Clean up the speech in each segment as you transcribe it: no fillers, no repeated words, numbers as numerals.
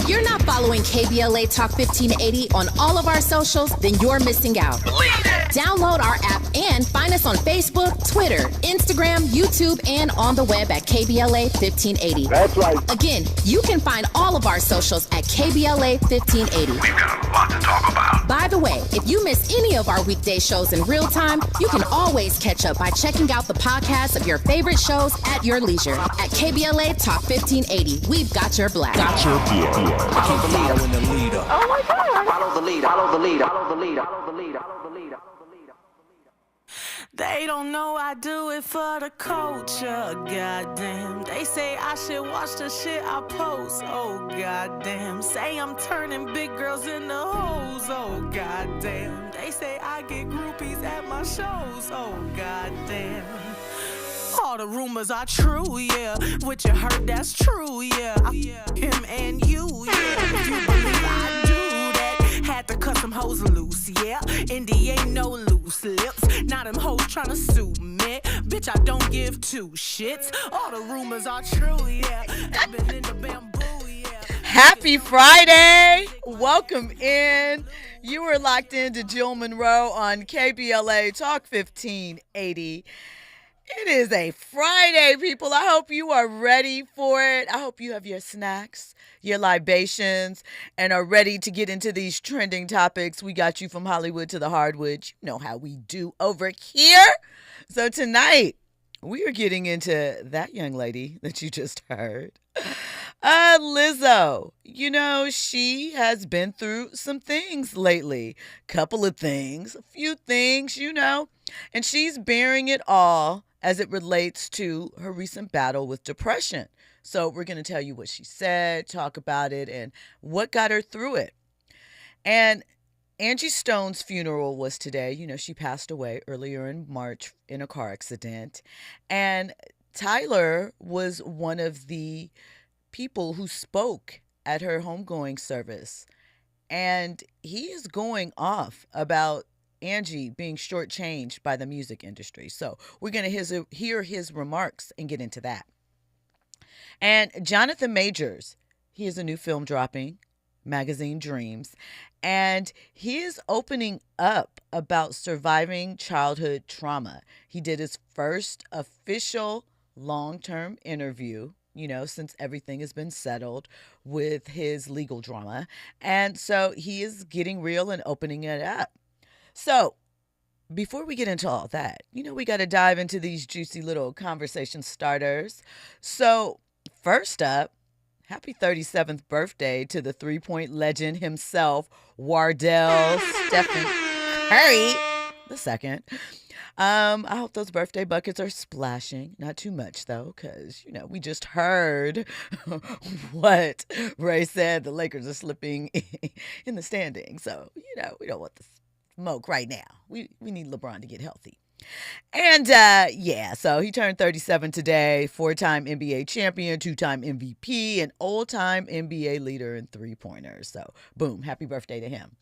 If you're not following KBLA Talk 1580 on all of our socials, then you're missing out. Download our app and find us on Facebook, Twitter, Instagram, YouTube, and on the web at KBLA 1580. That's right. Again, you can find all of our socials at KBLA 1580. We've got a lot to talk about. By the way, if you miss any of our weekday shows in real time, you can always catch up by checking out the podcast of your favorite shows at your leisure. At KBLA Talk 1580, we've got your black. Follow the leader when the leader. Oh my God. Follow the leader. Follow the leader. Follow the leader. Follow the leader. Follow the leader. They don't know I do it for the culture, goddamn. They say I should watch the shit I post, oh goddamn. Say I'm turning big girls into hoes, oh goddamn. They say I get groupies at my shows, oh goddamn. All the rumors are true, yeah. What you heard, that's true, yeah. Him and you, yeah. If you believe I do that, had to cut some hoes loose, yeah. Indy ain't no loose lips. Now them hoes tryna sue me. Bitch, I don't give two shits. All the rumors are true, yeah. I've been in the bamboo, yeah. Happy Friday. Welcome in. You were locked into Jill Munroe on KBLA Talk 1580. It is a Friday, people. I hope you are ready for it. I hope you have your snacks, your libations, and are ready to get into these trending topics. We got you from Hollywood to the hardwood. You know how we do over here. So tonight, we are getting into that young lady that you just heard. Lizzo. You know, she has been through some things lately. Couple of things, a few things, you know. And she's bearing it all as it relates to her recent battle with depression. So we're going to tell you what she said, talk about it, and what got her through it. And Angie Stone's funeral was today. You know, she passed away earlier in March in a car accident. And Tyler was one of the people who spoke at her homegoing service. And he is going off about Angie being shortchanged by the music industry. So we're going to hear his remarks and get into that. And Jonathan Majors, he has a new film dropping, Magazine Dreams, and he is opening up about surviving childhood trauma. He did his first official long-term interview, you know, since everything has been settled with his legal drama. And so he is getting real and opening it up. So before we get into all that, you know, we got to dive into these juicy little conversation starters. So first up, happy 37th birthday to the three-point legend himself, Wardell Stephen Curry II. I hope those birthday buckets are splashing. Not too much, though, because, you know, we just heard what Ray said. The Lakers are slipping in the standings. So, you know, we don't want the smoke right now. We need LeBron to get healthy. And, so he turned 37 today, 4-time NBA champion, 2-time MVP, and all-time NBA leader in three-pointers. So, boom, happy birthday to him.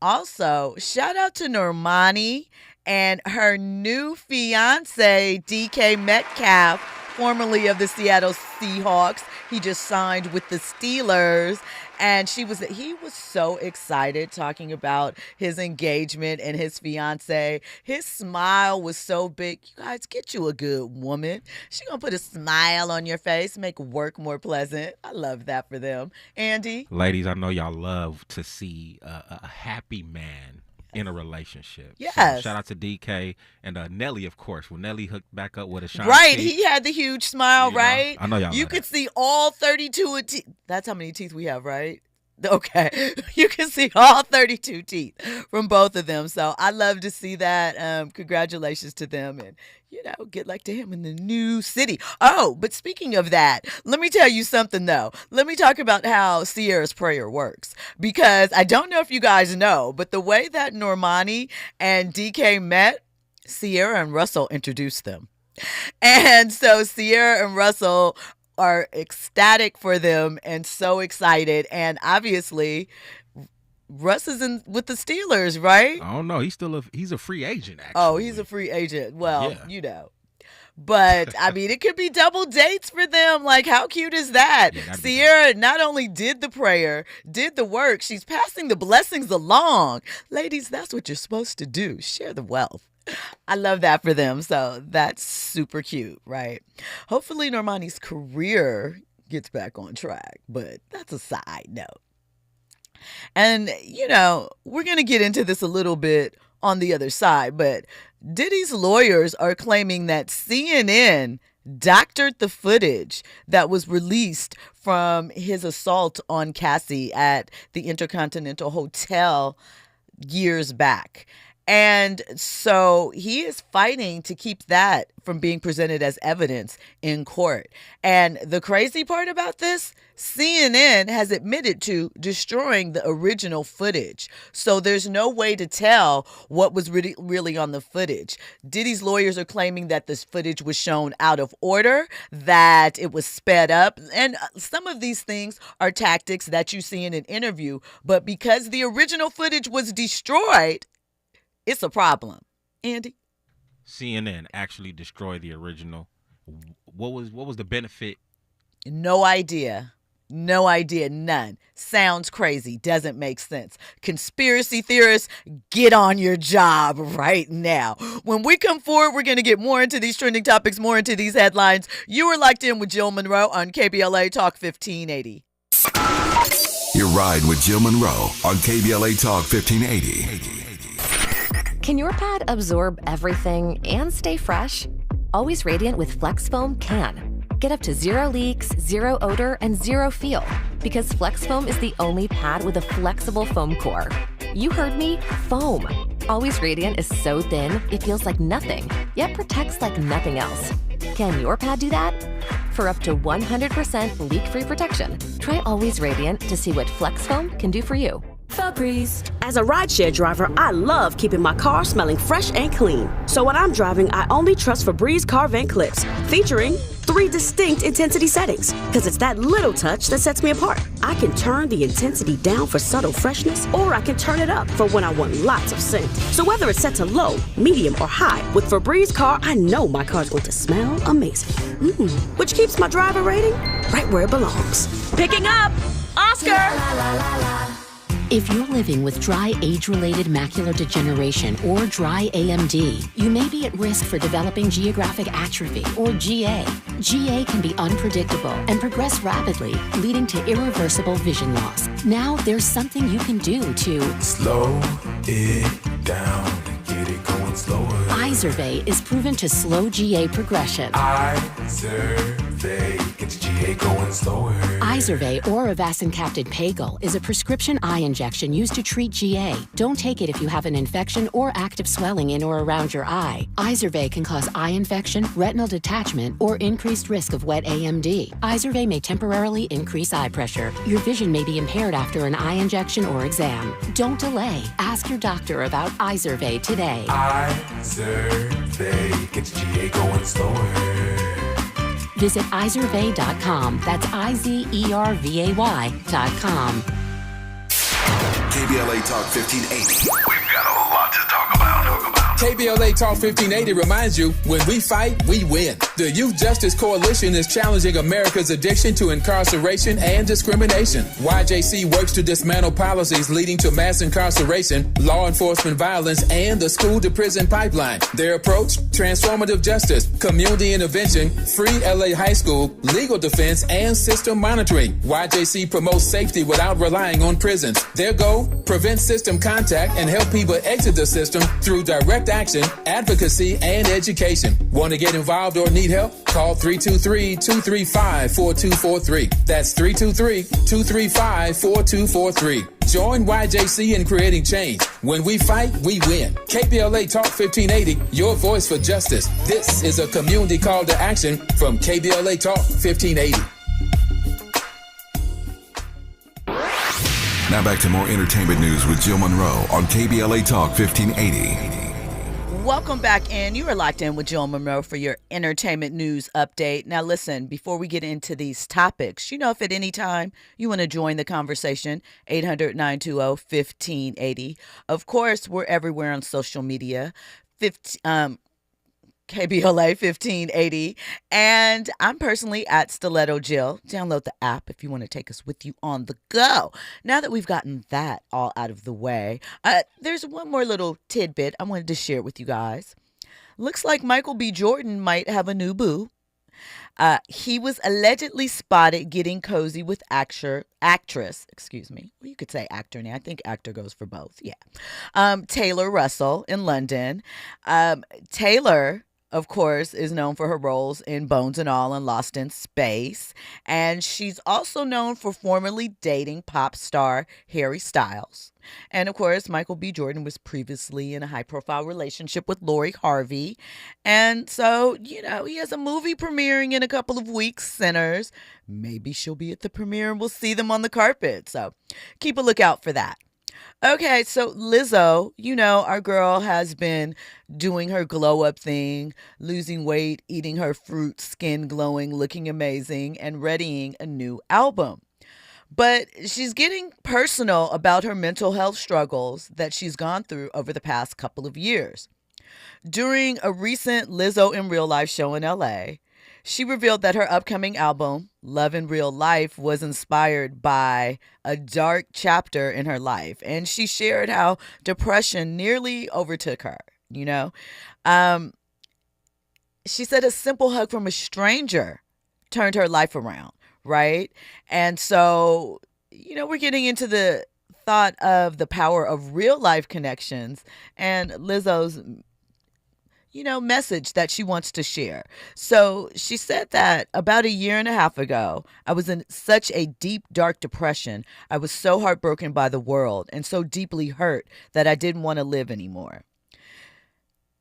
Also, shout out to Normani and her new fiance, DK Metcalf, formerly of the Seattle Seahawks. He just signed with the Steelers. And he was so excited talking about his engagement and his fiance. His smile was so big. You guys, get you a good woman. She gonna put a smile on your face, make work more pleasant. I love that for them. Andy? Ladies, I know y'all love to see a happy man in a relationship. Yes. So shout out to DK and Nelly, of course. When Nelly hooked back up with a shine. Right. Teeth, he had the huge smile, right? I know y'all You love could that. see all 32 teeth. That's how many teeth we have, right? Okay. You can see all 32 teeth from both of them. So I love to see that. Congratulations to them. And, you know, good luck to him in the new city. Oh, but speaking of that, let me tell you something, though. Let me talk about how Sierra's prayer works. Because I don't know if you guys know, but the way that Normani and DK met, Sierra and Russell introduced them. And so Sierra and Russell are ecstatic for them and so excited. And obviously, Russ is in with the Steelers, right? I don't know. He's a free agent, actually. Oh, he's a free agent. Well, Yeah. you know. But I mean, it could be double dates for them. Like, how cute is that? Yeah, that'd be Sierra not only did the prayer, did the work, she's passing the blessings along. Ladies, that's what you're supposed to do. Share the wealth. I love that for them. So that's super cute, right? Hopefully Normani's career gets back on track, but that's a side note. And, we're going to get into this a little bit on the other side, but Diddy's lawyers are claiming that CNN doctored the footage that was released from his assault on Cassie at the Intercontinental Hotel years back. And so he is fighting to keep that from being presented as evidence in court. And the crazy part about this, CNN has admitted to destroying the original footage. So there's no way to tell what was really on the footage. Diddy's lawyers are claiming that this footage was shown out of order, that it was sped up. And some of these things are tactics that you see in an interview. But because the original footage was destroyed, it's a problem. Andy? CNN actually destroyed the original. What was the benefit? No idea. No idea. None. Sounds crazy. Doesn't make sense. Conspiracy theorists, get on your job right now. When we come forward, we're going to get more into these trending topics, more into these headlines. You are locked in with Jill Munroe on KBLA Talk 1580. Your ride with Jill Munroe on KBLA Talk 1580. Can your pad absorb everything and stay fresh? Always Radiant with Flex Foam can. Get up to 0 leaks, 0 odor, and 0 feel. Because Flex Foam is the only pad with a flexible foam core. You heard me, foam. Always Radiant is so thin, it feels like nothing, yet protects like nothing else. Can your pad do that? For up to 100% leak-free protection, try Always Radiant to see what Flex Foam can do for you. Febreze. As a rideshare driver, I love keeping my car smelling fresh and clean. So when I'm driving, I only trust Febreze car vent clips, featuring 3 distinct intensity settings. Because it's that little touch that sets me apart. I can turn the intensity down for subtle freshness, or I can turn it up for when I want lots of scent. So whether it's set to low, medium, or high, with Febreze car, I know my car's going to smell amazing. Which keeps my driver rating right where it belongs. Picking up Oscar! If you're living with dry age-related macular degeneration or dry AMD, you may be at risk for developing geographic atrophy or GA. GA can be unpredictable and progress rapidly, leading to irreversible vision loss. Now there's something you can do to slow it down and get it going slower. Izervay is proven to slow GA progression. Izervay gets GA going slower. Izervay or avacincaptad pagel is a prescription eye injection used to treat GA. Don't take it if you have an infection or active swelling in or around your eye. Izervay can cause eye infection, retinal detachment, or increased risk of wet AMD. Izervay may temporarily increase eye pressure. Your vision may be impaired after an eye injection or exam. Don't delay. Ask your doctor about Izervay today. Izervay gets GA going slower. Visit Izervay.com. That's IZERVAY.com. KBLA Talk 1580. We've got a lot to talk about. KBLA Talk 1580 reminds you, when we fight, we win. The Youth Justice Coalition is challenging America's addiction to incarceration and discrimination. YJC works to dismantle policies leading to mass incarceration, law enforcement violence, and the school-to-prison pipeline. Their approach? Transformative justice, community intervention, free LA high school, legal defense, and system monitoring. YJC promotes safety without relying on prisons. Their goal? Prevent system contact and help people exit the system through direct action, advocacy, and education. Want to get involved or need help? Call 323-235-4243. That's 323-235-4243. Join YJC in creating change. When we fight, we win. KBLA Talk 1580, your voice for justice. This is a community call to action from KBLA Talk 1580. Now back to more entertainment news with Jill Munroe on KBLA Talk 1580. Welcome back in. You are locked in with Jill Munroe for your entertainment news update. Now listen, before we get into these topics, if at any time you want to join the conversation, 800-920-1580. Of course, we're everywhere on social media. KBLA 1580. And I'm personally at Stiletto Jill. Download the app if you want to take us with you on the go. Now that we've gotten that all out of the way, there's one more little tidbit I wanted to share with you guys. Looks like Michael B. Jordan might have a new boo. He was allegedly spotted getting cozy with actress, excuse me. Well, you could say actor now. I think actor goes for both. Yeah. Taylor Russell in London. Taylor, of course, is known for her roles in Bones and All and Lost in Space. And she's also known for formerly dating pop star Harry Styles. And of course, Michael B. Jordan was previously in a high-profile relationship with Lori Harvey. And so, he has a movie premiering in a couple of weeks, Sinners. Maybe she'll be at the premiere and we'll see them on the carpet. So keep a lookout for that. Okay, so Lizzo, our girl has been doing her glow up thing, losing weight, eating her fruit, skin glowing, looking amazing, and readying a new album. But she's getting personal about her mental health struggles that she's gone through over the past couple of years. During a recent Lizzo in Real Life show in LA, she revealed that her upcoming album, Love in Real Life, was inspired by a dark chapter in her life. And she shared how depression nearly overtook her, She said a simple hug from a stranger turned her life around. Right. And so, we're getting into the thought of the power of real life connections and Lizzo's, message that she wants to share. So she said that about a year and a half ago, I was in such a deep, dark depression. I was so heartbroken by the world and so deeply hurt that I didn't want to live anymore.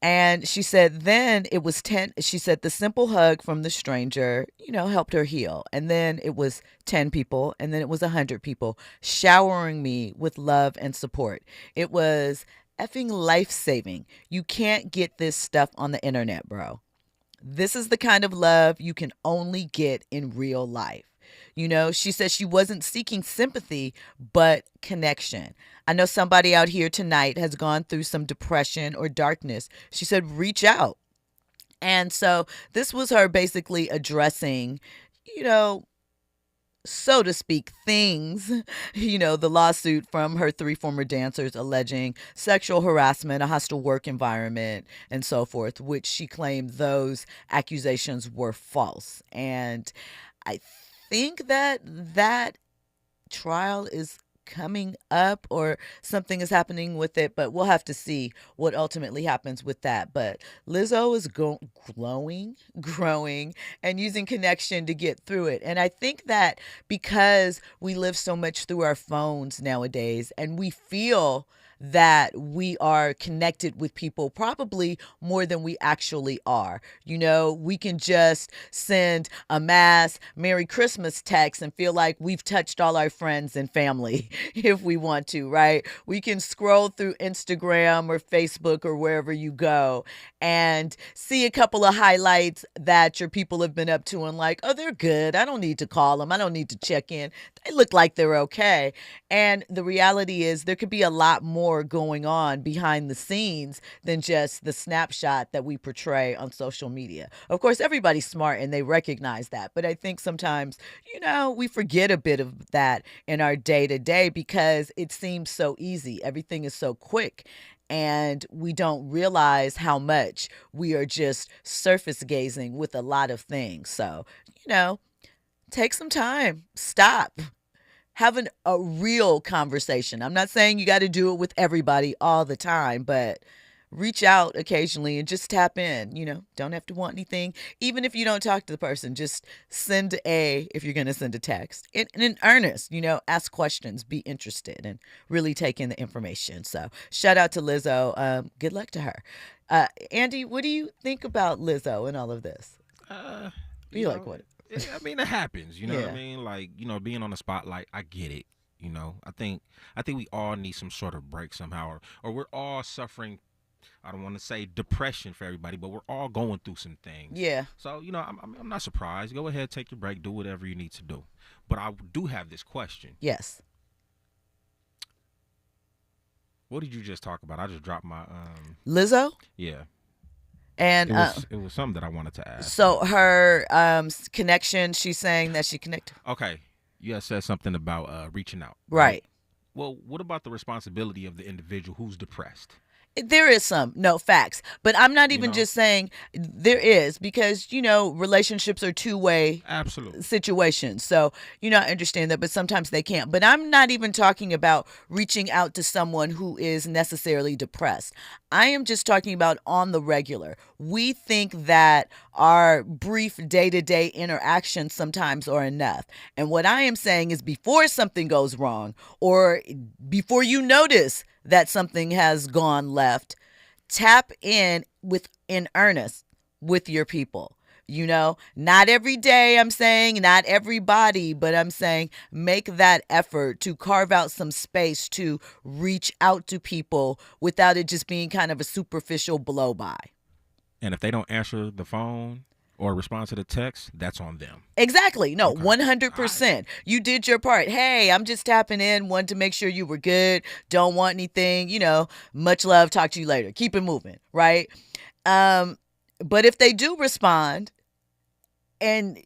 And she said then it was 10. She said the simple hug from the stranger, helped her heal. And then it was 10 people. And then it was 100 people showering me with love and support. It was effing life-saving. You can't get this stuff on the internet, bro. This is the kind of love you can only get in real life. She said she wasn't seeking sympathy, but connection. I know somebody out here tonight has gone through some depression or darkness. She said, reach out. And so this was her basically addressing, so to speak, things, the lawsuit from her 3 former dancers alleging sexual harassment, a hostile work environment, and so forth, which she claimed those accusations were false. And I think that trial is coming up or something is happening with it, but we'll have to see what ultimately happens with that. But Lizzo is growing and using connection to get through it. And I think that because we live so much through our phones nowadays and we feel that we are connected with people probably more than we actually are. We can just send a mass Merry Christmas text and feel like we've touched all our friends and family if we want to, right? We can scroll through Instagram or Facebook or wherever you go and see a couple of highlights that your people have been up to and like, oh, they're good. I don't need to call them. I don't need to check in. They look like they're okay. And the reality is there could be a lot more going on behind the scenes than just the snapshot that we portray on social media. Of course, everybody's smart and they recognize that. But I think sometimes, we forget a bit of that in our day-to-day because it seems so easy. Everything is so quick. And we don't realize how much we are just surface gazing with a lot of things. So, take some time. Stop. Having a real conversation. I'm not saying you got to do it with everybody all the time, but reach out occasionally and just tap in. Don't have to want anything. Even if you don't talk to the person, just send if you're going to send a text. In earnest, ask questions, be interested, and really take in the information. So shout out to Lizzo. Good luck to her. Andy, what do you think about Lizzo and all of this? What? I mean, it happens, what I mean? Like, being on the spotlight, I get it, I think we all need some sort of break somehow, or we're all suffering, I don't want to say depression for everybody, but we're all going through some things. Yeah. So, I'm not surprised. Go ahead, take your break, do whatever you need to do. But I do have this question. Yes. What did you just talk about? I just dropped my... Lizzo? Yeah. And it was something that I wanted to ask. So her connection, she's saying that she connected. Okay. You had said something about reaching out. Right. Well, what about the responsibility of the individual who's depressed? There is some, no, facts. But I'm not even just saying there is, because, relationships are two-way situations. So, I understand that, but sometimes they can't. But I'm not even talking about reaching out to someone who is necessarily depressed. I am just talking about on the regular. We think that our brief day-to-day interactions sometimes are enough. And what I am saying is before something goes wrong, or before you notice that something has gone left, tap in earnest with your people. Not every day, I'm saying, not everybody, but I'm saying make that effort to carve out some space to reach out to people without it just being kind of a superficial blow by. And if they don't answer the phone or respond to the text, that's on them. Exactly. No, 100%. You did your part. Hey, I'm just tapping in, wanted to make sure you were good. Don't want anything, much love. Talk to you later. Keep it moving, right? But if they do respond and,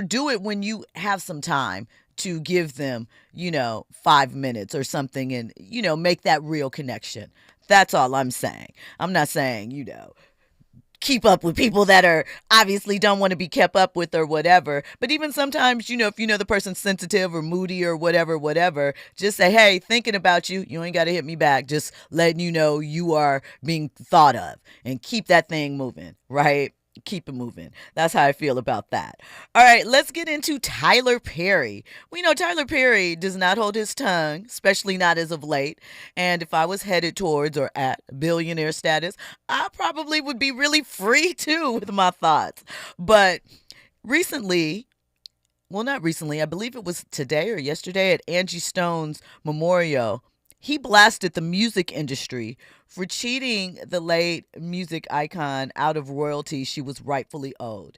do it when you have some time to give them, 5 minutes or something and, make that real connection. That's all I'm saying. I'm not saying, keep up with people that are obviously don't want to be kept up with or whatever. But even sometimes, if the person's sensitive or moody or whatever, just say, hey, thinking about you. You ain't got to hit me back. Just letting you know you are being thought of, and keep that thing moving, right? Keep it moving. That's how I feel about that. All right, let's get into Tyler Perry. We know Tyler Perry does not hold his tongue, especially not as of late. And if I was headed towards or at billionaire status, I probably would be really free too with my thoughts. But recently, well, not recently, I believe it was today or yesterday at Angie Stone's memorial, he blasted the music industry for cheating the late music icon out of royalties she was rightfully owed.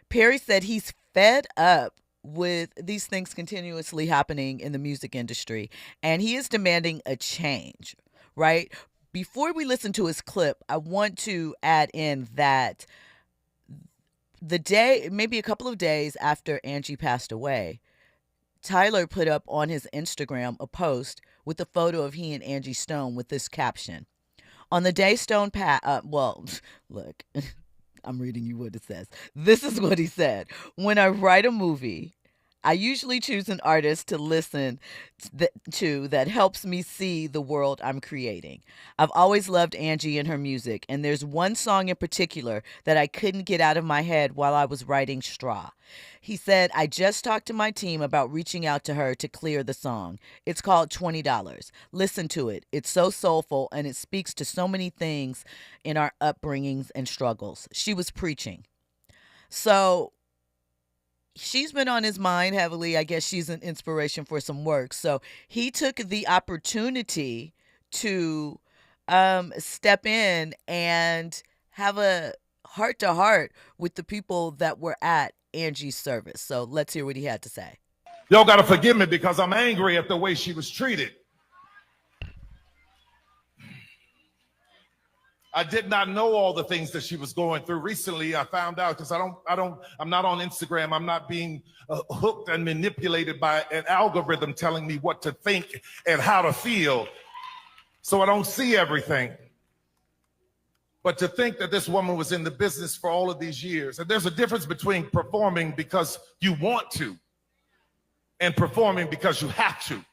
Perry said he's fed up with these things continuously happening in the music industry, and he is demanding a change, right? Before we listen to his clip, I want to add in that maybe a couple of days after Angie passed away, Tyler put up on his Instagram a post with a photo of he and Angie Stone with this caption. On the day Stone look, I'm reading you what it says. This is what he said. When I write a movie, I usually choose an artist to listen to that helps me see the world I'm creating. I've always loved Angie and her music, and there's one song in particular that I couldn't get out of my head while I was writing Straw. He said, I just talked to my team about reaching out to her to clear the song. It's called $20. Listen to it. It's so soulful, and it speaks to so many things in our upbringings and struggles. She was preaching. So she's been on his mind heavily. I guess she's an inspiration for some work. So he took the opportunity to step in and have a heart-to-heart with the people that were at Angie's service. So let's hear what he had to say. Y'all got to forgive me because I'm angry at the way she was treated. I did not know all the things that she was going through. Recently, I found out because I'm not on Instagram. I'm not being hooked and manipulated by an algorithm telling me what to think and how to feel. So I don't see everything. But to think that this woman was in the business for all of these years, and there's a difference between performing because you want to and performing because you have to.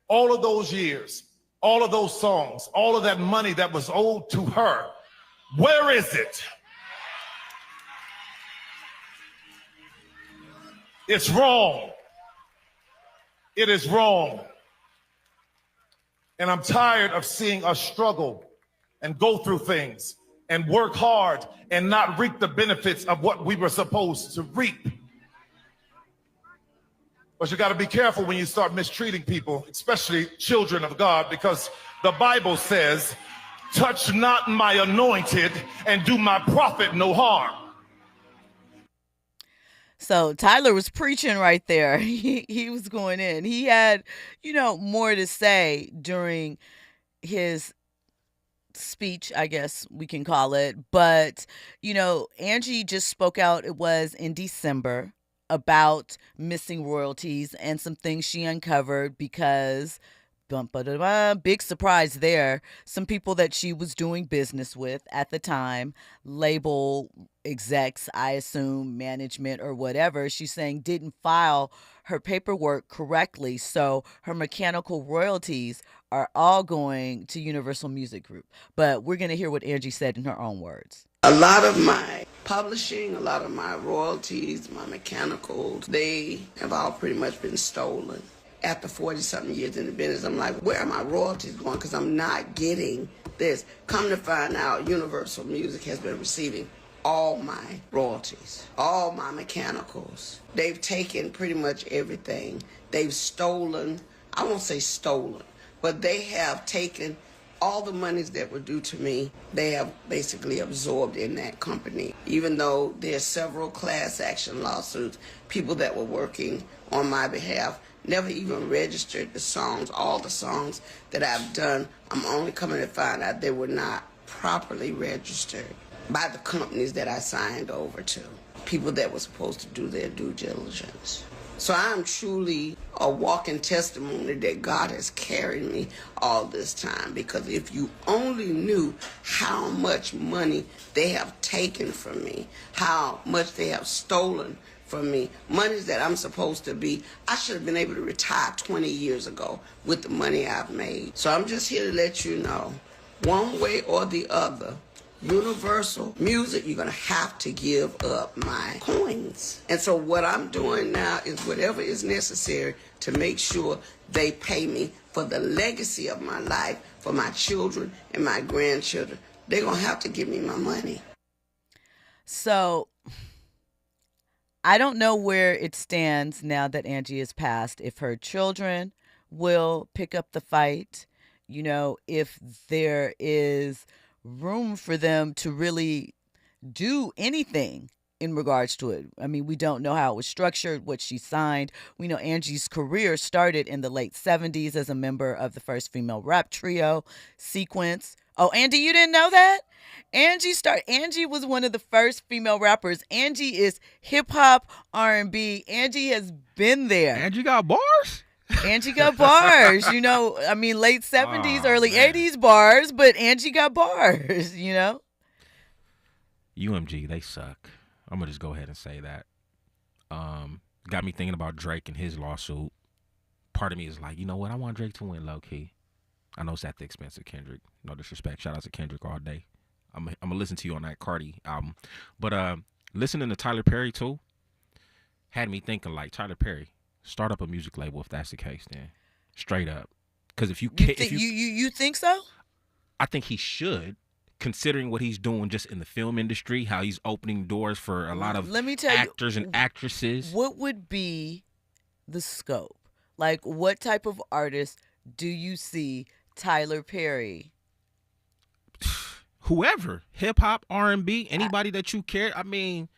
All of those years, all of those songs, all of that money that was owed to her, where is it? It's wrong. It is wrong. And I'm tired of seeing us struggle and go through things and work hard and not reap the benefits of what we were supposed to reap. But you got to be careful when you start mistreating people, especially children of God, because the Bible says, touch not my anointed and do my prophet no harm. So Tyler was preaching right there. He was going in. He had, more to say during his speech, I guess we can call it. But, Angie just spoke out, it was in December, about missing royalties and some things she uncovered because big surprise there. Some people that she was doing business with at the time, label execs, I assume, management or whatever, she's saying didn't file her paperwork correctly. So her mechanical royalties are all going to Universal Music Group. But we're going to hear what Angie said in her own words. A lot of my publishing, a lot of my royalties, my mechanicals, they have all pretty much been stolen. After 40-something years in the business, I'm like, where are my royalties going? Because I'm not getting this. Come to find out, Universal Music has been receiving all my royalties, all my mechanicals. They've taken pretty much everything. They've stolen, I won't say stolen, but they have taken all the monies that were due to me. They have basically absorbed in that company. Even though there's several class action lawsuits, people that were working on my behalf never even registered the songs. All the songs that I've done, I'm only coming to find out they were not properly registered by the companies that I signed over to, people that were supposed to do their due diligence. So I'm truly a walking testimony that God has carried me all this time, because if you only knew how much money they have taken from me, how much they have stolen from me, monies that I'm supposed to be, I should have been able to retire 20 years ago with the money I've made. So I'm just here to let you know, one way or the other, Universal Music, you're going to have to give up my coins. And so what I'm doing now is whatever is necessary to make sure they pay me for the legacy of my life, for my children and my grandchildren. They're going to have to give me my money. So I don't know where it stands now that Angie has passed, if her children will pick up the fight, if there is room for them to really do anything in regards to it. I mean, we don't know how it was structured, what she signed. We know Angie's career started in the late 70s as a member of the first female rap trio, Sequence. Oh, Andy, you didn't know that? Angie was one of the first female rappers. Angie is hip hop, R&B. Angie has been there. Angie got bars? Angie got bars, late 70s, early 80s bars, but Angie got bars, UMG, they suck. I'm going to just go ahead and say that. Got me thinking about Drake and his lawsuit. Part of me is like, you know what? I want Drake to win low-key. I know it's at the expense of Kendrick. No disrespect. Shout out to Kendrick all day. I'm going to listen to you on that Cardi album. But listening to Tyler Perry, too, had me thinking like, Tyler Perry, start up a music label if that's the case, then. Straight up. Because if you you think so? I think he should, considering what he's doing just in the film industry, how he's opening doors for a lot of actors and actresses. What would be the scope? Like, what type of artist do you see Tyler Perry? Whoever, hip hop, R&B, anybody that you care. I mean,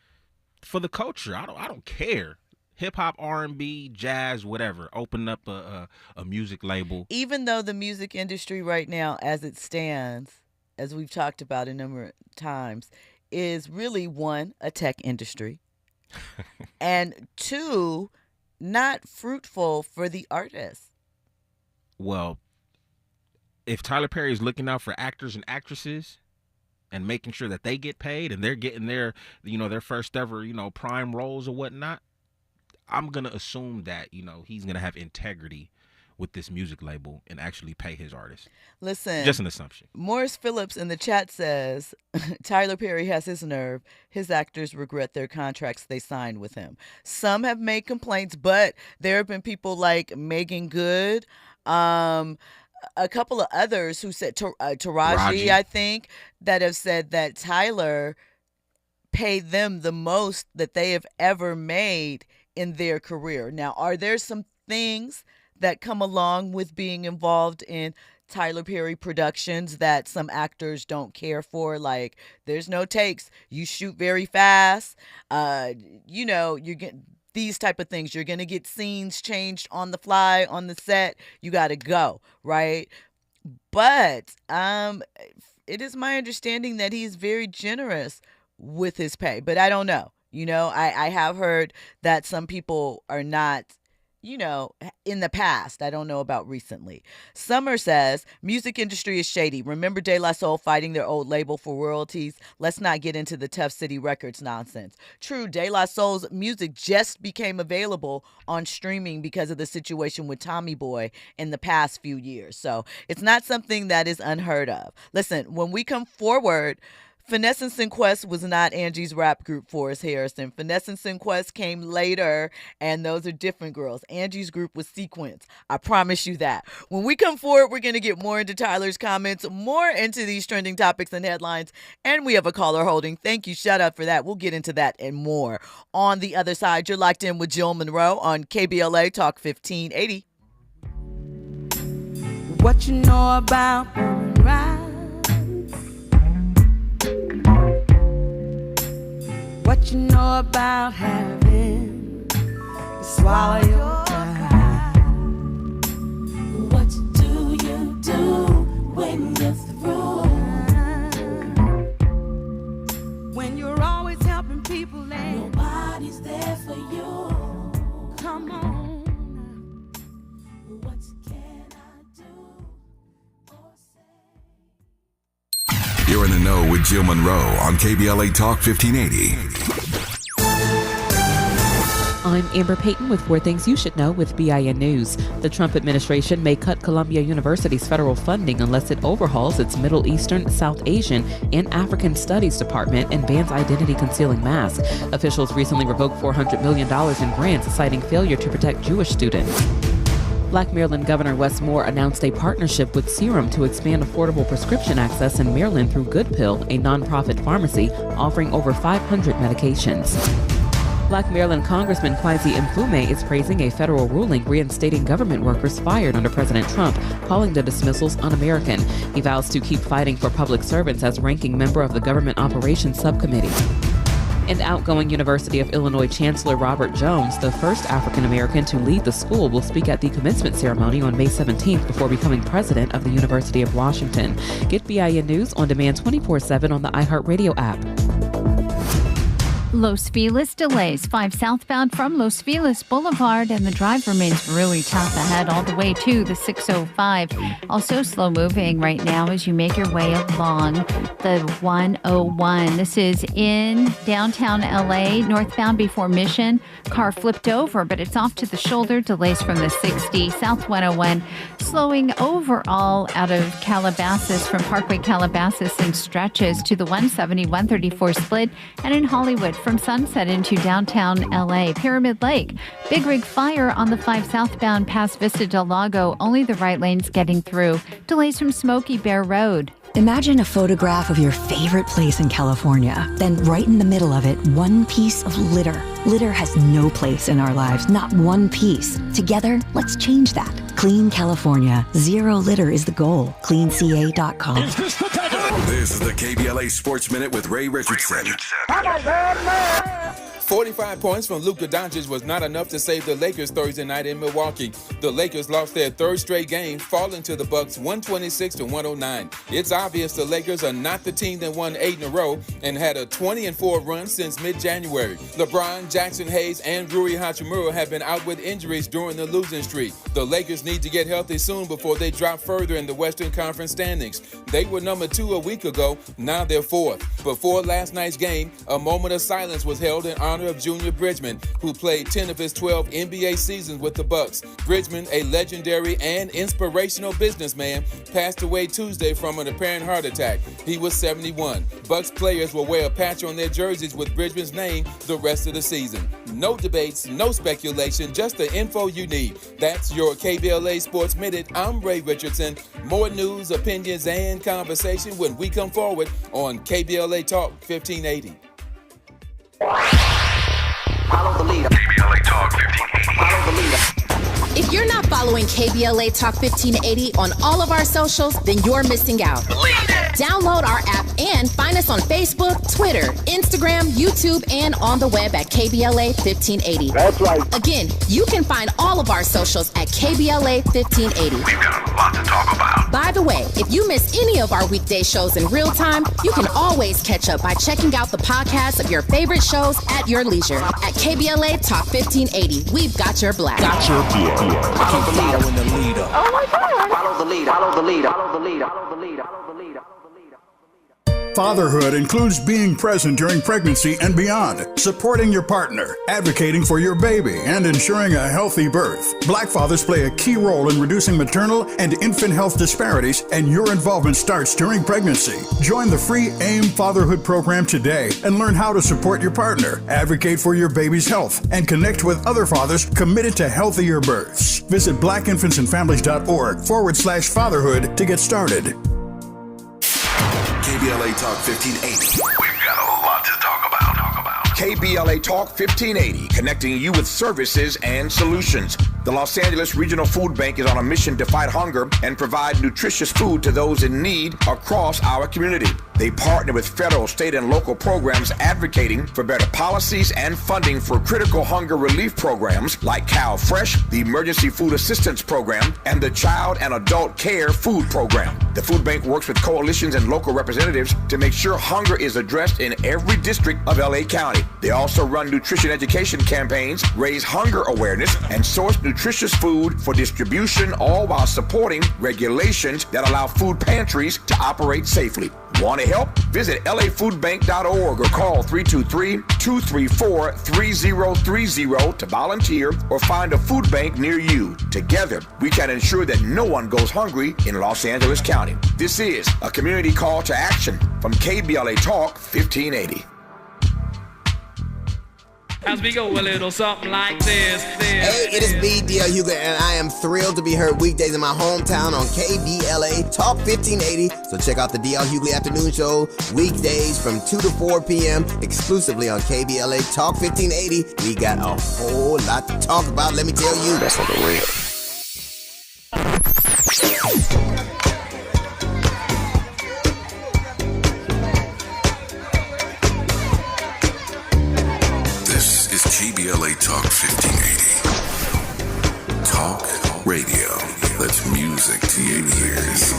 for the culture, I don't care. Hip hop, R&B, jazz, whatever. Open up a music label. Even though the music industry right now, as it stands, as we've talked about a number of times, is really, one, a tech industry, and two, not fruitful for the artists. Well, if Tyler Perry is looking out for actors and actresses and making sure that they get paid and they're getting their first ever, prime roles or whatnot, I'm going to assume that, he's going to have integrity with this music label and actually pay his artists. Listen. Just an assumption. Morris Phillips in the chat says, Tyler Perry has his nerve. His actors regret their contracts they signed with him. Some have made complaints, but there have been people like Megan Good, a couple of others who said, Taraji, I think, that have said that Tyler paid them the most that they have ever made in their career. Now, are there some things that come along with being involved in Tyler Perry productions that some actors don't care for? Like, there's no takes. You shoot very fast. You get these type of things. You're going to get scenes changed on the fly, on the set. You got to go, right? But it is my understanding that he's very generous with his pay, but I don't know. I have heard that some people are not, in the past. I don't know about recently. Summer says, music industry is shady. Remember De La Soul fighting their old label for royalties? Let's not get into the Tough City Records nonsense. True, De La Soul's music just became available on streaming because of the situation with Tommy Boy in the past few years. So it's not something that is unheard of. Listen, when we come forward, Finesse and Sinquest was not Angie's rap group, Forrest Harrison. Finesse and Sinquest came later, and those are different girls. Angie's group was Sequence. I promise you that. When we come forward, we're going to get more into Tyler's comments, more into these trending topics and headlines, and we have a caller holding. Thank you. Shout out for that. We'll get into that and more. On the other side, you're locked in with Jill Munroe on KBLA Talk 1580. What you know about right? What you know about having to swallow your pride? What do you do when you're through? When you're always helping people and nobody's there for you. Come on. What can I do or say? You're in the know with Jill Munroe on KBLA Talk 1580. I'm Amber Payton with 4 Things You Should Know with BIN News. The Trump administration may cut Columbia University's federal funding unless it overhauls its Middle Eastern, South Asian, and African Studies Department and bans identity-concealing masks. Officials recently revoked $400 million in grants, citing failure to protect Jewish students. Black Maryland Governor Wes Moore announced a partnership with Serum to expand affordable prescription access in Maryland through Good Pill, a nonprofit pharmacy offering over 500 medications. Black Maryland Congressman Kwesi Mfume is praising a federal ruling reinstating government workers fired under President Trump, calling the dismissals un-American. He vows to keep fighting for public servants as ranking member of the Government Operations Subcommittee. And outgoing University of Illinois Chancellor Robert Jones, the first African-American to lead the school, will speak at the commencement ceremony on May 17th before becoming president of the University of Washington. Get BIN News on demand 24/7 on the iHeartRadio app. Los Feliz delays 5 southbound from Los Feliz Boulevard, and the drive remains really tough ahead all the way to the 605. Also slow moving right now as you make your way along the 101. This is in downtown LA, northbound before Mission. Car flipped over, but it's off to the shoulder. Delays from the 60 South 101. Slowing overall out of Calabasas from Parkway Calabasas and stretches to the 170, 134 split, and in Hollywood from Sunset into downtown LA. Pyramid Lake, big rig fire on the 5 southbound past Vista Del Lago. Only the right lane's getting through. Delays from Smoky Bear Road. Imagine a photograph of your favorite place in California. Then right in the middle of it, one piece of litter. Litter has no place in our lives, not one piece. Together, let's change that. Clean California. Zero litter is the goal. CleanCA.com. This is the KBLA Sports Minute with Ray Richardson. 45 points from Luka Doncic was not enough to save the Lakers Thursday night in Milwaukee. The Lakers lost their 3rd straight game, falling to the Bucks 126-109. It's obvious the Lakers are not the team that won 8 in a row and had a 20-4 run since mid-January. LeBron, Jackson Hayes, and Rui Hachimura have been out with injuries during the losing streak. The Lakers need to get healthy soon before they drop further in the Western Conference standings. They were number 2 a week ago, now they're 4th. Before last night's game, a moment of silence was held in honor of Junior Bridgman, who played 10 of his 12 NBA seasons with the Bucks. Bridgman, a legendary and inspirational businessman, passed away Tuesday from an apparent heart attack. He was 71. Bucks players will wear a patch on their jerseys with Bridgman's name the rest of the season. No debates, no speculation, just the info you need. That's your KBLA Sports Minute. I'm Ray Richardson. More news, opinions, and conversation when we come forward on KBLA Talk 1580. Follow the leader. KBLA Talk 1580. Follow the leader. If you're not following KBLA Talk 1580 on all of our socials, then you're missing out. Download our app and find us on Facebook, Twitter, Instagram, YouTube, and on the web at KBLA 1580. That's right. Again, you can find all of our socials at KBLA 1580. We've got a lot to talk about. By the way, if you miss any of our weekday shows in real time, you can always catch up by checking out the podcast of your favorite shows at your leisure. At KBLA Talk 1580, we've got your black. Follow the leader. Oh my God. Follow the leader. Follow the leader. Follow the leader. Follow the leader. Fatherhood includes being present during pregnancy and beyond, supporting your partner, advocating for your baby, and ensuring a healthy birth. Black fathers play a key role in reducing maternal and infant health disparities, and your involvement starts during pregnancy. Join the free AIM Fatherhood program today and learn how to support your partner, advocate for your baby's health, and connect with other fathers committed to healthier births. Visit blackinfantsandfamilies.org/fatherhood to get started. KBLA Talk 1580. We've got a lot to talk about. KBLA Talk 1580, connecting you with services and solutions. The Los Angeles Regional Food Bank is on a mission to fight hunger and provide nutritious food to those in need across our community. They partner with federal, state, and local programs advocating for better policies and funding for critical hunger relief programs like Cow Fresh, the Emergency Food Assistance Program, and the Child and Adult Care Food Program. The food bank works with coalitions and local representatives to make sure hunger is addressed in every district of LA County. They also run nutrition education campaigns, raise hunger awareness, and source nutritious food for distribution, all while supporting regulations that allow food pantries to operate safely. Want to help? Visit lafoodbank.org or call 323-234-3030 to volunteer or find a food bank near you. Together, we can ensure that no one goes hungry in Los Angeles County. This is a community call to action from KBLA Talk 1580. As we go a little something like this. Hey, it is me, D.L. Huger, and I am thrilled to be heard weekdays in my hometown on KBLA Talk 1580. So check out the D.L. Hughley Afternoon Show weekdays from 2 to 4 p.m. exclusively on KBLA Talk 1580. We got a whole lot to talk about, let me tell you. That's on the real. KBLA Talk 1580. Talk radio. That's music to your ears.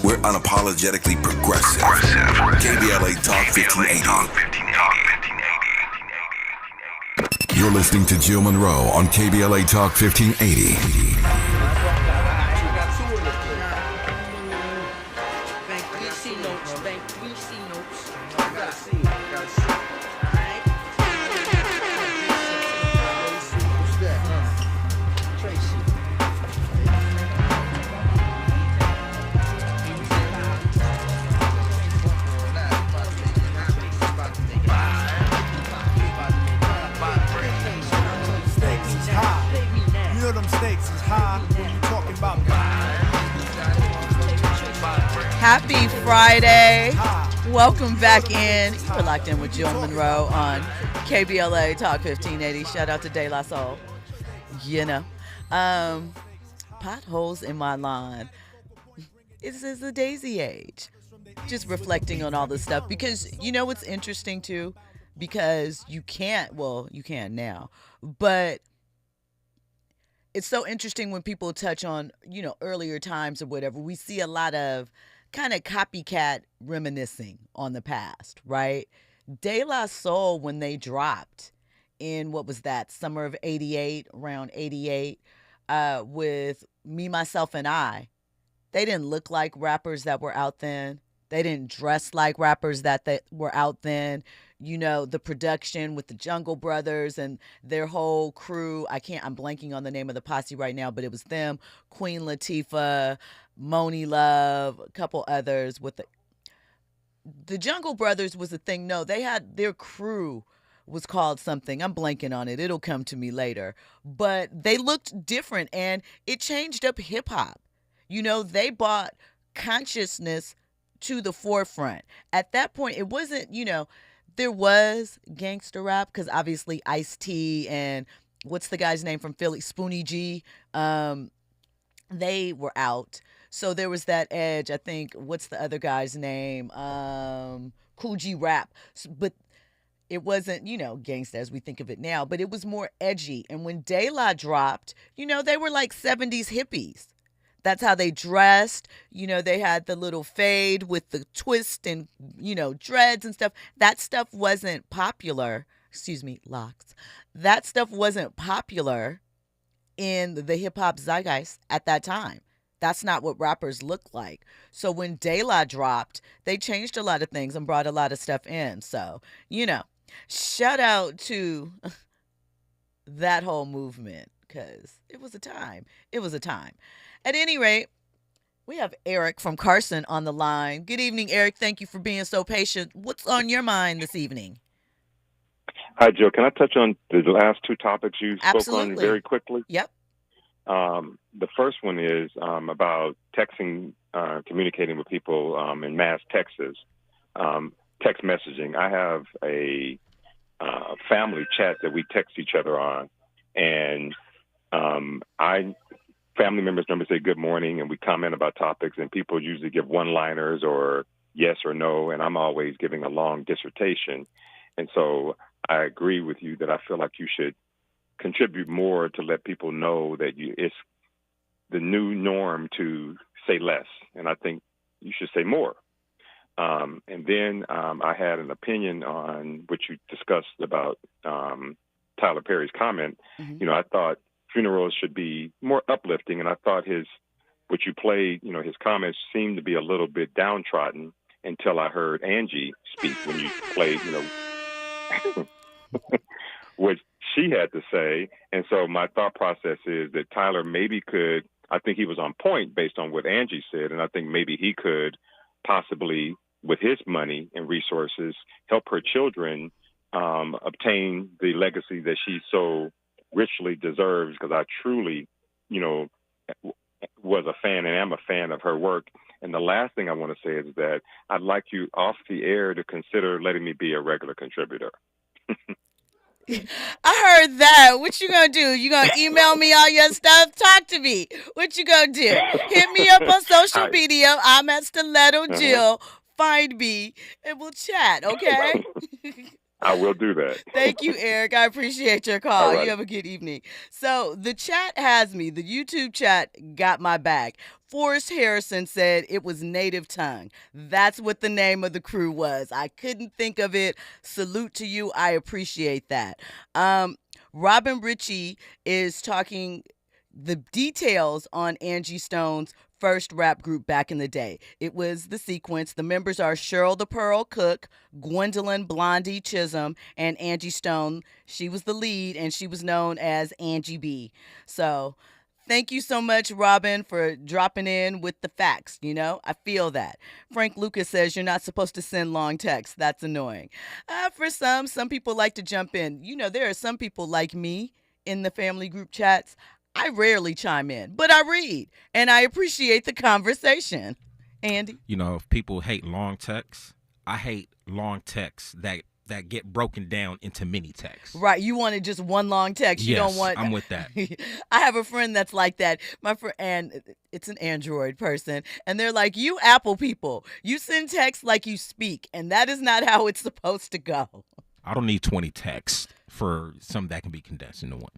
We're unapologetically progressive. KBLA Talk 1580. You're listening to Jill Munroe on KBLA Talk 1580. Happy Friday. Welcome back in. You're locked in with Jill Munroe on KBLA Talk 1580. Shout out to De La Soul. You know, potholes in my lawn. This is the daisy age. Just reflecting on all this stuff because you know what's interesting too? Because you can now, but it's so interesting when people touch on, earlier times or whatever. We see a lot of kind of copycat reminiscing on the past, right? De La Soul, when they dropped in, what was that, summer of 88, around 88, with Me, Myself, and I, they didn't look like rappers that were out then. They didn't dress like rappers that were out then. The production with the Jungle Brothers and their whole crew. I'm blanking on the name of the posse right now, but it was them, Queen Latifah, Moni Love, a couple others. With the Jungle Brothers was a thing. No, they had their crew was called something. I'm blanking on it. It'll come to me later. But they looked different and it changed up hip hop. They brought consciousness to the forefront. At that point, it wasn't, there was gangster rap because obviously Ice-T and what's the guy's name from Philly, Spoonie G, they were out. So there was that edge. I think, what's the other guy's name? Cool G Rap. But it wasn't, gangsta as we think of it now, but it was more edgy. And when De La dropped, they were like 70s hippies. That's how they dressed. They had the little fade with the twist and, dreads and stuff. That stuff wasn't popular. Excuse me, locks. That stuff wasn't popular in the hip hop zeitgeist at that time. That's not what rappers look like. So when De La dropped, they changed a lot of things and brought a lot of stuff in. So, shout out to that whole movement because it was a time. It was a time. At any rate, we have Eric from Carson on the line. Good evening, Eric. Thank you for being so patient. What's on your mind this evening? Hi, Jill. Can I touch on the last two topics you spoke Absolutely. on very quickly? Yep. The first one is about texting, communicating with people in mass texts, text messaging. I have a family chat that we text each other on, and family members normally say good morning, and we comment about topics, and people usually give one-liners or yes or no, and I'm always giving a long dissertation. And so I agree with you that I feel like you should contribute more to let people know that it's the new norm to say less, and I think you should say more. And then I had an opinion on what you discussed about Tyler Perry's comment. Mm-hmm. I thought funerals should be more uplifting, and I thought what you played, his comments seemed to be a little bit downtrodden until I heard Angie speak when you played, what she had to say. And so my thought process is that Tyler maybe could, I think he was on point based on what Angie said, and I think maybe he could possibly, with his money and resources, help her children obtain the legacy that she so richly deserves, because I truly, was a fan and am a fan of her work. And the last thing I want to say is that I'd like you off the air to consider letting me be a regular contributor. I heard that. What you gonna do? You gonna email me all your stuff? Talk to me. What you gonna do? Hit me up on social media. I'm at Stiletto Jill. Find me and we'll chat, okay? I will do that. Thank you, Eric. I appreciate your call. All right. You have a good evening. So the chat has me. The YouTube chat got my back. Forrest Harrison said it was Native Tongue. That's what the name of the crew was. I couldn't think of it. Salute to you. I appreciate that. Robin Ritchie is talking the details on Angie Stone's first rap group back in the day. It was the sequence. The members are Cheryl the Pearl Cook, Gwendolyn Blondie Chisholm, and Angie Stone. She was the lead, and she was known as Angie B. So thank you so much, Robin, for dropping in with the facts. I feel that. Frank Lucas says you're not supposed to send long texts. That's annoying. For some people like to jump in. There are some people like me in the family group chats. I rarely chime in, but I read, and I appreciate the conversation. Andy? If people hate long texts, I hate long texts that get broken down into mini texts. Right, you wanted just one long text. You Yes, don't want. I'm with that. I have a friend that's like that. My friend, and it's an Android person, and they're like, "You Apple people, you send text like you speak, and that is not how it's supposed to go." I don't need 20 texts for something that can be condensed into one.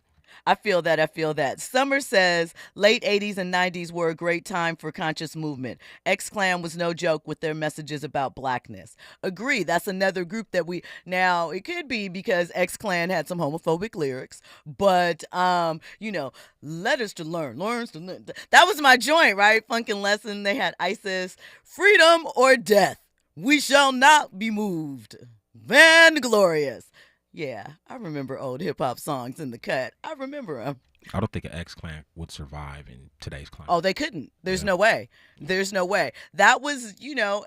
I feel that. Summer says late 80s and 90s were a great time for conscious movement. X-Clan was no joke with their messages about blackness. Agree. That's another group that now it could be because X-Clan had some homophobic lyrics, but, letters to learn, learns to learn. That was my joint, right? Funkin' Lesson. They had ISIS, freedom or death. We shall not be moved. Vanglorious. Yeah, I remember old hip-hop songs in the cut. I remember them. I don't think an X-Clan would survive in today's climate. Oh, they couldn't. There's no way. There's no way. That was,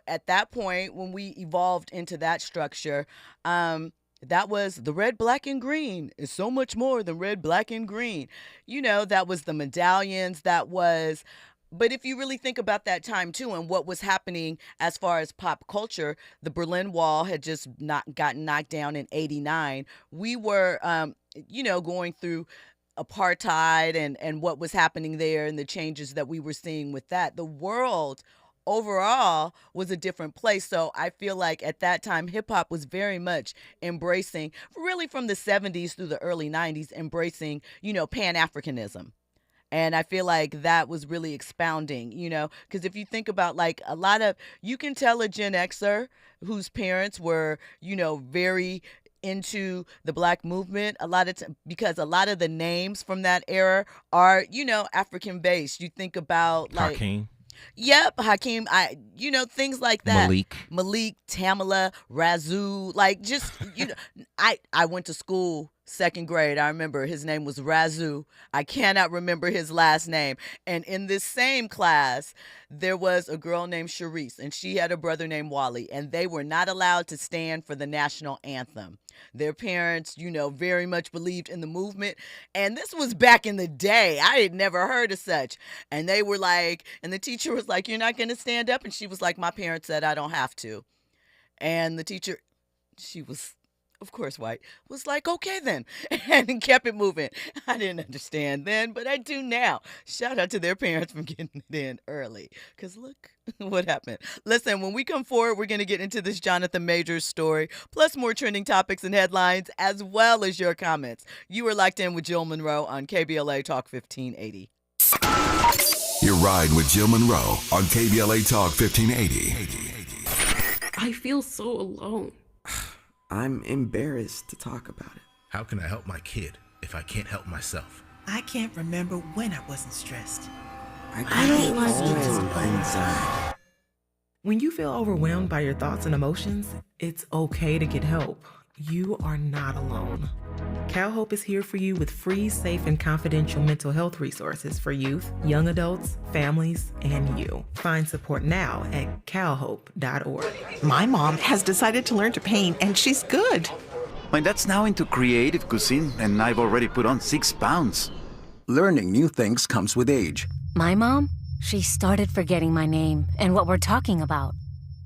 at that point when we evolved into that structure, that was the red, black, and green is so much more than red, black, and green. That was the medallions. That was But if you really think about that time too, and what was happening as far as pop culture, the Berlin Wall had just gotten knocked down in '89. We were, going through apartheid and what was happening there and the changes that we were seeing with that. The world overall was a different place. So I feel like at that time, hip hop was very much embracing, really from the 70s through the early 90s, embracing, Pan-Africanism. And I feel like that was really expounding, because if you think about like you can tell a Gen Xer whose parents were, very into the Black movement because a lot of the names from that era are, African based. You think about like Hakeem. Yep, Hakeem. Things like that. Malik, Tamala, Razoo. Like just I went to school 2nd grade. I remember his name was Razoo. I cannot remember his last name. And in this same class, there was a girl named Sharice, and she had a brother named Wally, and they were not allowed to stand for the national anthem. Their parents, very much believed in the movement. And this was back in the day. I had never heard of such. And they were like, and the teacher was like, "You're not going to stand up?" And she was like, "My parents said I don't have to." And the teacher, she was, of course, white, was like, "Okay then," and kept it moving. I didn't understand then, but I do now. Shout out to their parents for getting it in early, because look what happened. Listen, when we come forward, we're going to get into this Jonathan Majors story, plus more trending topics and headlines, as well as your comments. You are locked in with Jill Munroe on KBLA Talk 1580. Your ride with Jill Munroe on KBLA Talk 1580. I feel so alone. I'm embarrassed to talk about it. How can I help my kid if I can't help myself? I can't remember when I wasn't stressed. I don't like it inside. When you feel overwhelmed by your thoughts and emotions, it's okay to get help. You are not alone. CalHope is here for you with free, safe, and confidential mental health resources for youth, young adults, families, and you. Find support now at calhope.org. My mom has decided to learn to paint, and she's good. My dad's now into creative cuisine, and I've already put on 6 pounds. Learning new things comes with age. My mom, she started forgetting my name and what we're talking about.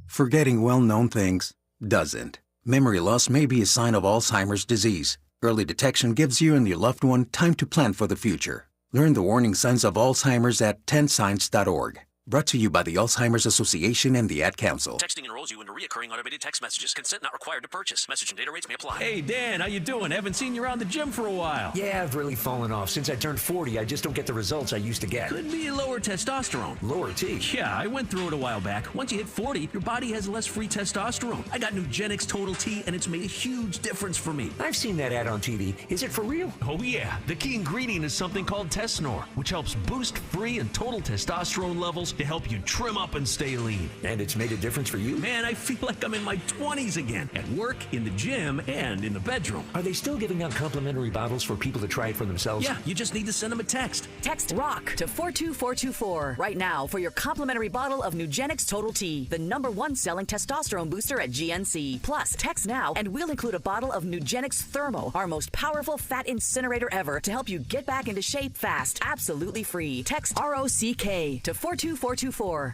Forgetting well-known things doesn't. Memory loss may be a sign of Alzheimer's disease. Early detection gives you and your loved one time to plan for the future. Learn the warning signs of Alzheimer's at 10signs.org. Brought to you by the Alzheimer's Association and the Ad Council. Texting enrolls you into recurring automated text messages. Consent not required to purchase. Message and data rates may apply. Hey, Dan, how you doing? Haven't seen you around the gym for a while. Yeah, I've really fallen off. Since I turned 40, I just don't get the results I used to get. Could be lower testosterone. Lower T? Yeah, I went through it a while back. Once you hit 40, your body has less free testosterone. I got Nugenix Total T, and it's made a huge difference for me. I've seen that ad on TV. Is it for real? Oh, yeah. The key ingredient is something called Tesnor, which helps boost free and total testosterone levels to help you trim up and stay lean. And it's made a difference for you? Man, I feel like I'm in my 20s again. At work, in the gym, and in the bedroom. Are they still giving out complimentary bottles for people to try it for themselves? Yeah, you just need to send them a text. Text ROCK to 42424 right now for your complimentary bottle of Nugenix Total T, the #1 selling testosterone booster at GNC. Plus, text now and we'll include a bottle of Nugenix Thermo, our most powerful fat incinerator ever, to help you get back into shape fast. Absolutely free. Text ROCK to 42424.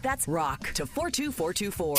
That's ROCK to 42424.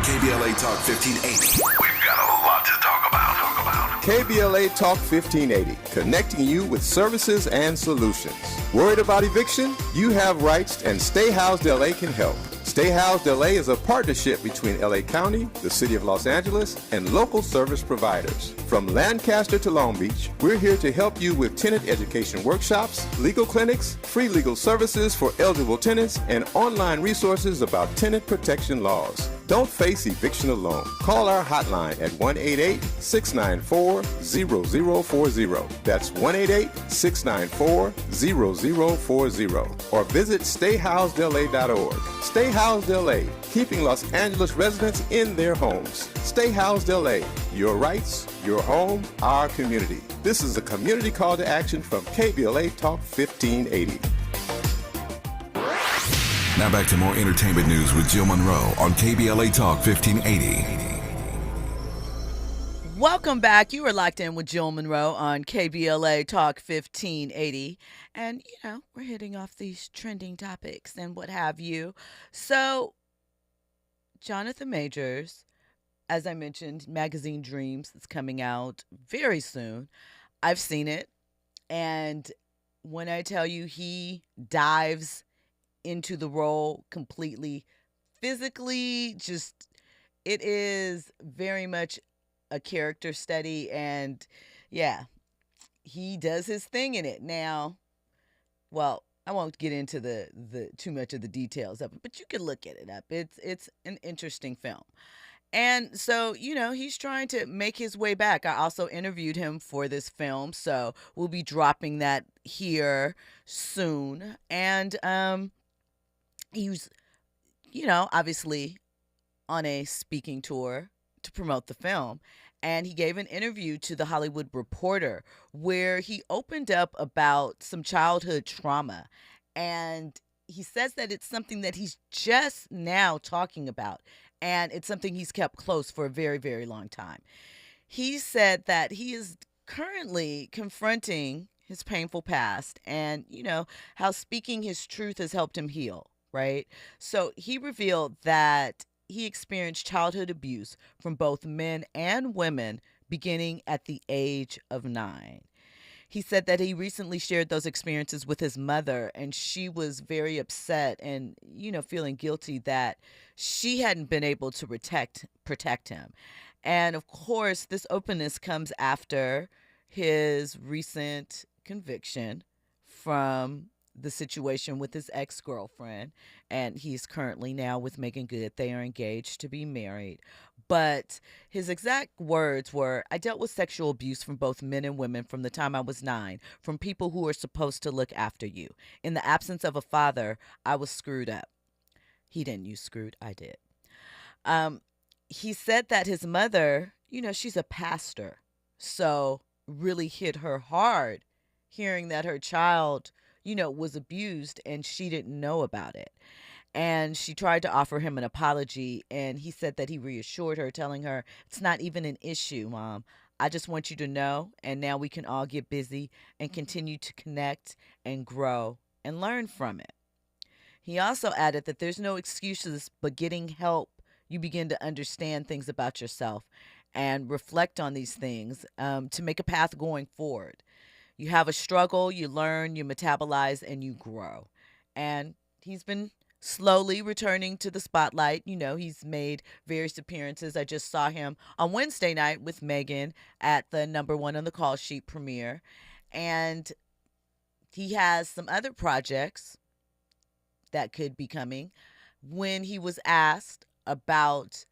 KBLA Talk 1580. We've got a lot to talk about. KBLA Talk 1580, connecting you with services and solutions. Worried about eviction? You have rights, and Stay Housed LA can help. Stay Housed LA is a partnership between LA County, the City of Los Angeles, and local service providers. From Lancaster to Long Beach, we're here to help you with tenant education workshops, legal clinics, free legal services for eligible tenants, and online resources about tenant protection laws. Don't face eviction alone. Call our hotline at 1-888-694-0040. That's 1-888-694-0040. Or visit stayhousedla.org. Stay Housed LA, keeping Los Angeles residents in their homes. Stay Housed LA, your rights, your home, our community. This is a community call to action from KBLA Talk 1580. Now back to more entertainment news with Jill Munroe on KBLA Talk 1580. Welcome back. You are locked in with Jill Munroe on KBLA Talk 1580. And, we're hitting off these trending topics and what have you. So, Jonathan Majors, as I mentioned, Magazine Dreams is coming out very soon. I've seen it. And when I tell you he dives into the role completely, physically, just it is very much a character study, and yeah, he does his thing in it. Now, well, I won't get into the too much of the details of it, but you can look at it up. It's an interesting film. And so, he's trying to make his way back. I also interviewed him for this film, so we'll be dropping that here soon. And he was, obviously on a speaking tour to promote the film. And he gave an interview to The Hollywood Reporter where he opened up about some childhood trauma. And he says that it's something that he's just now talking about. And it's something he's kept close for a very, very long time. He said that he is currently confronting his painful past and, how speaking his truth has helped him heal, right? So he revealed that he experienced childhood abuse from both men and women beginning at the age of 9. He said that he recently shared those experiences with his mother, and she was very upset and, feeling guilty that she hadn't been able to protect him. And of course, this openness comes after his recent conviction from the situation with his ex-girlfriend, and he's currently now with Megan Good. They are engaged to be married. But his exact words were, "I dealt with sexual abuse from both men and women from the time I was 9, from people who are supposed to look after you. In the absence of a father, I was screwed up." He didn't use screwed, I did. He said that his mother, she's a pastor, so really hit her hard hearing that her child was abused and she didn't know about it. And she tried to offer him an apology, and he said that he reassured her, telling her, "It's not even an issue, Mom. I just want you to know, and now we can all get busy and continue to connect and grow and learn from it." He also added that there's no excuses, but getting help, you begin to understand things about yourself and reflect on these things to make a path going forward. You have a struggle, you learn, you metabolize, and you grow. And he's been slowly returning to the spotlight. He's made various appearances. I just saw him on Wednesday night with Megan at the Number One on the Call Sheet premiere. And he has some other projects that could be coming. When he was asked about,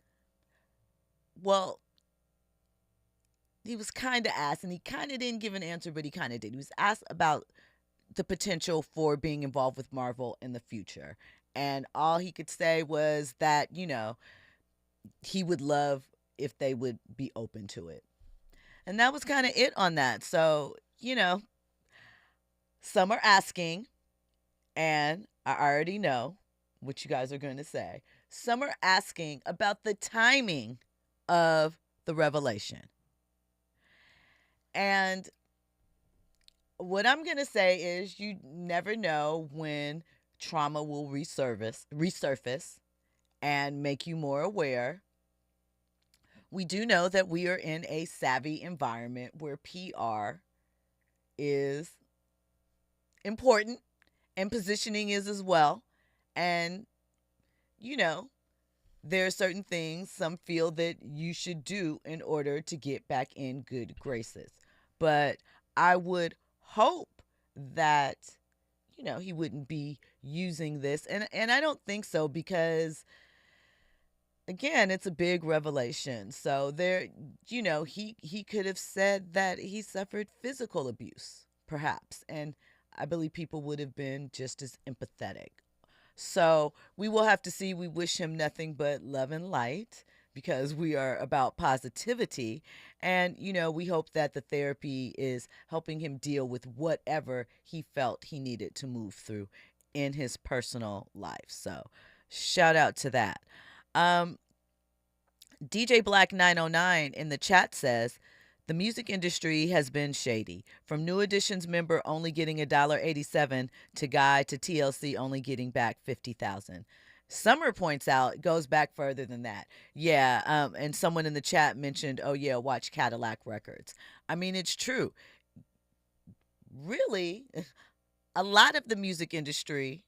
he was kind of asked, and he kind of didn't give an answer, but he kind of did. He was asked about the potential for being involved with Marvel in the future. And all he could say was that, he would love if they would be open to it. And that was kind of it on that. So, some are asking, and I already know what you guys are going to say. Some are asking about the timing of the revelation. And what I'm going to say is you never know when trauma will resurface and make you more aware. We do know that we are in a savvy environment where PR is important and positioning is as well. And, there are certain things some feel that you should do in order to get back in good graces. But I would hope that, he wouldn't be using this. And I don't think so because, again, it's a big revelation. So there, he could have said that he suffered physical abuse, perhaps. And I believe people would have been just as empathetic. So we will have to see. We wish him nothing but love and light because we are about positivity. And, we hope that the therapy is helping him deal with whatever he felt he needed to move through in his personal life. So shout out to that. DJ Black 909 in the chat says, the music industry has been shady. From New Edition's member only getting $1.87 to Guy to TLC only getting back $50,000. Summer points out it goes back further than that. Yeah, and someone in the chat mentioned, oh yeah, watch Cadillac Records. I mean, it's true. Really, a lot of the music industry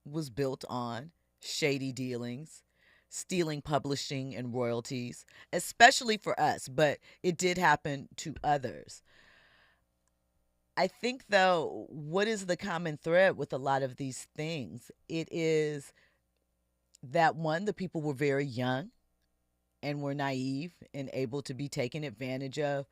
was built on shady dealings, stealing publishing and royalties, especially for us, but it did happen to others. I think, though, what is the common thread with a lot of these things? It is that, one, the people were very young and were naive and able to be taken advantage of.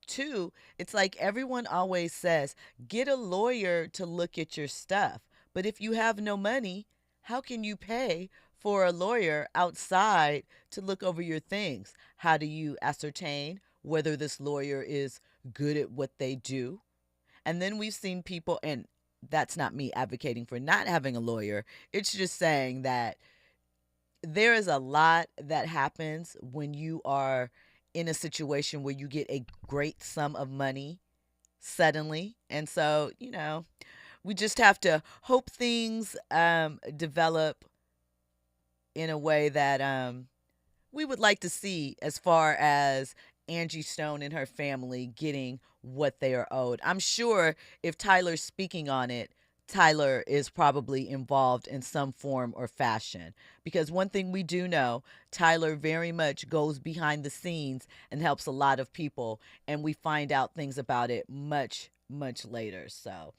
Two, it's like everyone always says, get a lawyer to look at your stuff. But if you have no money, how can you pay for a lawyer outside to look over your things? How do you ascertain whether this lawyer is good at what they do? And then we've seen people, and that's not me advocating for not having a lawyer. It's just saying that there is a lot that happens when you are in a situation where you get a great sum of money suddenly. And so, we just have to hope things develop in a way that we would like to see, as far as Angie Stone and her family getting what they are owed. I'm sure if Tyler's speaking on it, Tyler is probably involved in some form or fashion, because one thing we do know, Tyler very much goes behind the scenes and helps a lot of people, and we find out things about it much, much later. So,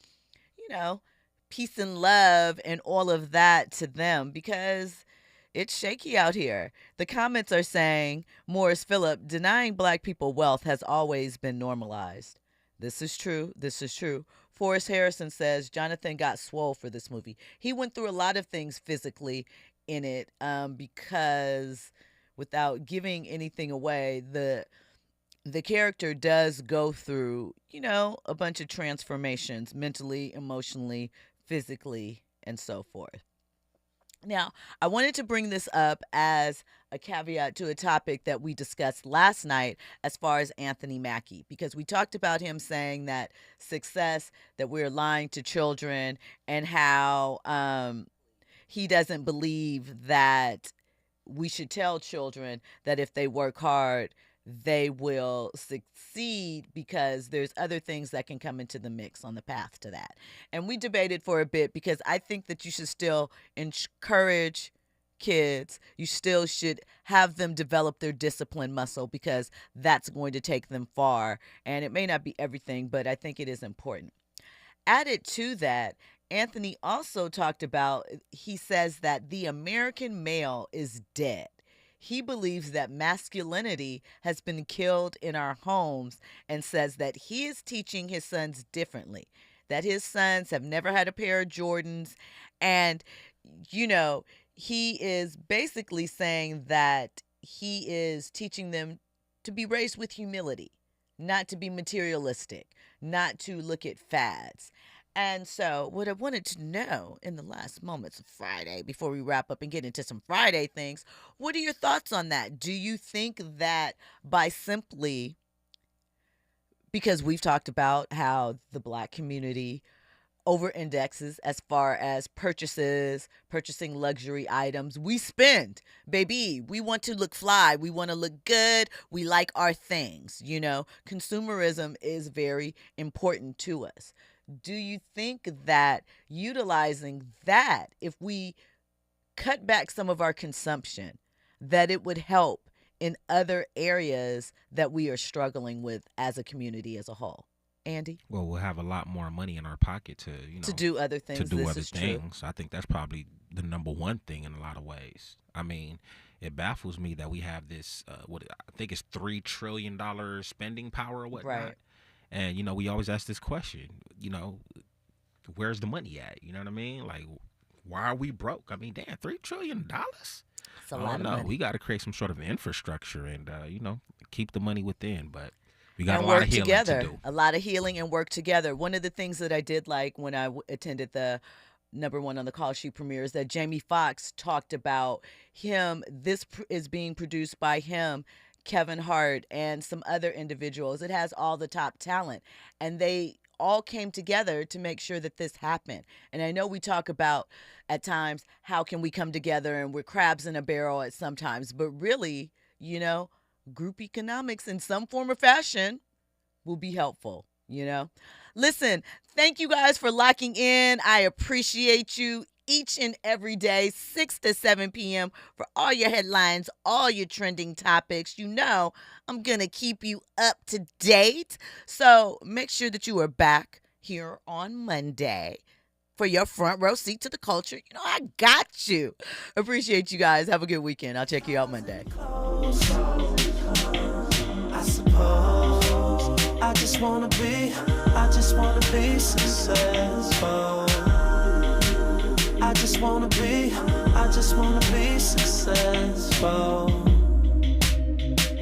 peace and love and all of that to them, because it's shaky out here. The comments are saying, Morris Phillip, denying black people wealth has always been normalized. This is true. This is true. Forrest Harrison says, Jonathan got swole for this movie. He went through a lot of things physically in it because, without giving anything away, the character does go through, a bunch of transformations mentally, emotionally, physically, and so forth. Now, I wanted to bring this up as a caveat to a topic that we discussed last night as far as Anthony Mackie, because we talked about him saying that success, that we're lying to children, and how he doesn't believe that we should tell children that if they work hard, they will succeed, because there's other things that can come into the mix on the path to that. And we debated for a bit, because I think that you should still encourage kids. You still should have them develop their discipline muscle, because that's going to take them far. And it may not be everything, but I think it is important. Added to that, Anthony also talked about, he says that the American male is dead. He believes that masculinity has been killed in our homes, and says that he is teaching his sons differently, that his sons have never had a pair of Jordans. And, he is basically saying that he is teaching them to be raised with humility, not to be materialistic, not to look at fads. And so what I wanted to know in the last moments of Friday, before we wrap up and get into some Friday things, what are your thoughts on that? Do you think that by simply, because we've talked about how the black community over-indexes as far as purchasing luxury items, we spend, baby, we want to look fly, we want to look good, we like our things, consumerism is very important to us. Do you think that utilizing that, if we cut back some of our consumption, that it would help in other areas that we are struggling with as a community as a whole? Andy? Well, we'll have a lot more money in our pocket to do other things. I think that's probably the number one thing in a lot of ways. I mean, it baffles me that we have this, what I think is $3 trillion spending power or whatnot. Right. And, we always ask this question, where's the money at? You know what I mean? Like, why are we broke? I mean, damn, $3 trillion? It's a lot of money. We got to create some sort of infrastructure and, keep the money within. But we got a lot of healing to do. A lot of healing and work together. One of the things that I did like when I attended the number one on the call sheet premieres, that Jamie Foxx talked about him. This is being produced by him, Kevin Hart, and some other individuals. It has all the top talent, and they all came together to make sure that this happened. And I know we talk about at times, how can we come together, and we're crabs in a barrel at sometimes, but really, you know, group economics in some form or fashion will be helpful, you know. Listen, thank you guys for locking in. I appreciate you each and every day, 6 to 7 p.m. for all your headlines, all your trending topics. You know, I'm going to keep you up to date. So make sure that you are back here on Monday for your front row seat to the culture. You know, I got you. Appreciate you guys. Have a good weekend. I'll check you out Monday. I suppose I just wanna be successful. I just wanna be successful.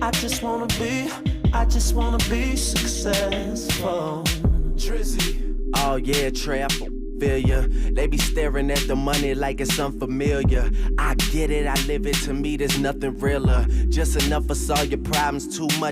I just wanna be successful. Drizzy. Oh yeah, Trey, I feel ya. They be staring at the money like it's unfamiliar. I get it, I live it, to me there's nothing realer. Just enough to solve your problems, too much